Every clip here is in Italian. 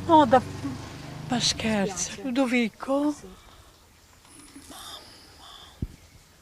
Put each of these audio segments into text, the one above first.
No, ma scherzi, Ludovico? Sì.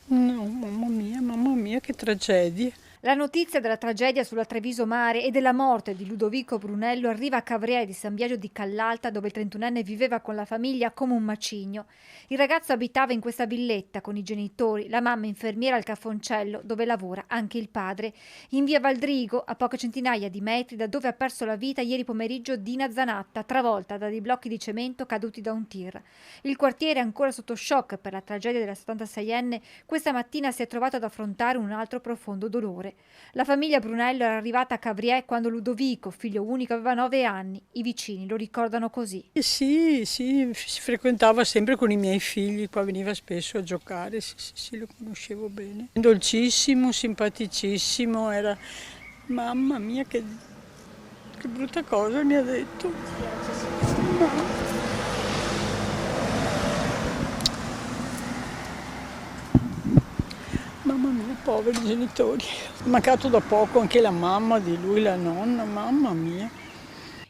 No, mamma mia, che tragedia. La notizia della tragedia sulla Treviso Mare e della morte di Ludovico Brunello arriva a Cavriè di San Biagio di Callalta, dove il 31enne viveva con la famiglia come un macigno. Il ragazzo abitava in questa villetta con i genitori, la mamma infermiera al Cafoncello, dove lavora anche il padre. In via Valdrigo, a poche centinaia di metri da dove ha perso la vita ieri pomeriggio Dina Zanatta, travolta da dei blocchi di cemento caduti da un tir. Il quartiere è ancora sotto shock per la tragedia della 76enne. Questa mattina si è trovato ad affrontare un altro profondo dolore. La famiglia Brunello era arrivata a Cavriè quando Ludovico, figlio unico, aveva 9 anni. I vicini lo ricordano così. Sì, si frequentava sempre con i miei figli, qua veniva spesso a giocare, sì, lo conoscevo bene. Dolcissimo, simpaticissimo, era... Mamma mia, che brutta cosa mi ha detto. Mamma mia, poveri genitori. È mancato da poco anche la mamma di lui, la nonna, mamma mia.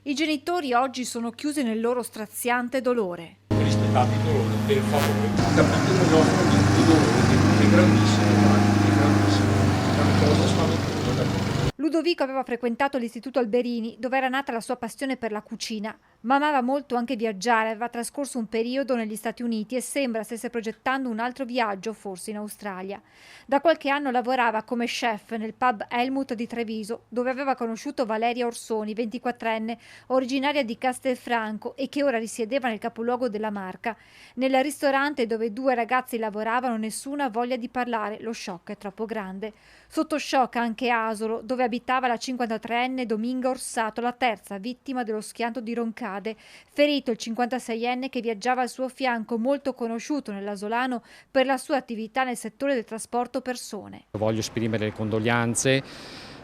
I genitori oggi sono chiusi nel loro straziante dolore. Rispettate il dolore, per favore, capite il nostro di dolore, che è grandissimo, è grandissimo, è una cosa spaventosa da vedere. Ludovico aveva frequentato l'Istituto Alberini, dove era nata la sua passione per la cucina, ma amava molto anche viaggiare, aveva trascorso un periodo negli Stati Uniti e sembra stesse progettando un altro viaggio, forse in Australia. Da qualche anno lavorava come chef nel pub Helmut di Treviso, dove aveva conosciuto Valeria Orsoni, 24enne, originaria di Castelfranco e che ora risiedeva nel capoluogo della Marca. Nel ristorante dove due ragazzi lavoravano nessuna ha voglia di parlare, lo shock è troppo grande. Sotto shock anche Asolo, dove abitava la 53enne Dominga Orsato, la terza vittima dello schianto di Roncade. Ferito il 56enne che viaggiava al suo fianco, molto conosciuto nell'asolano per la sua attività nel settore del trasporto persone. Voglio esprimere le condoglianze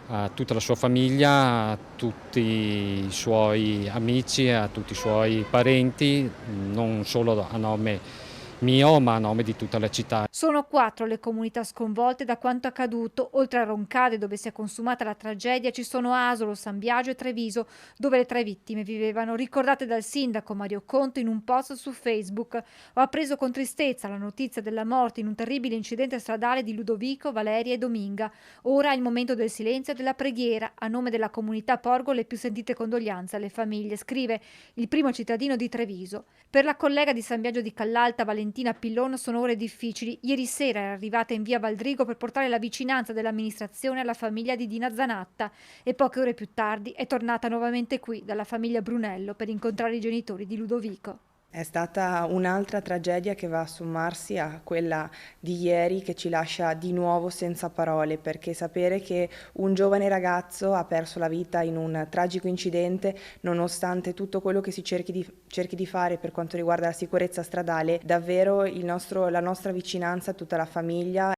a tutta la sua famiglia, a tutti i suoi amici, a tutti i suoi parenti, non solo a nome mio ma a nome di tutta la città. Sono 4 le comunità sconvolte da quanto accaduto. Oltre a Roncade, dove si è consumata la tragedia, ci sono Asolo, San Biagio e Treviso, dove le 3 vittime vivevano, ricordate dal sindaco Mario Conte in un post su Facebook. Ho appreso con tristezza la notizia della morte in un terribile incidente stradale di Ludovico, Valeria e Dominga. Ora è il momento del silenzio e della preghiera. A nome della comunità porgo le più sentite condoglianze alle famiglie, scrive il primo cittadino di Treviso. Per la collega di San Biagio di Callalta, Valentina Pillon, sono ore difficili. Ieri sera era arrivata in via Valdrigo per portare la vicinanza dell'amministrazione alla famiglia di Dina Zanatta e poche ore più tardi è tornata nuovamente qui dalla famiglia Brunello per incontrare i genitori di Ludovico. È stata un'altra tragedia che va a sommarsi a quella di ieri, che ci lascia di nuovo senza parole, perché sapere che un giovane ragazzo ha perso la vita in un tragico incidente, nonostante tutto quello che si cerchi di fare per quanto riguarda la sicurezza stradale, davvero la nostra vicinanza a tutta la famiglia.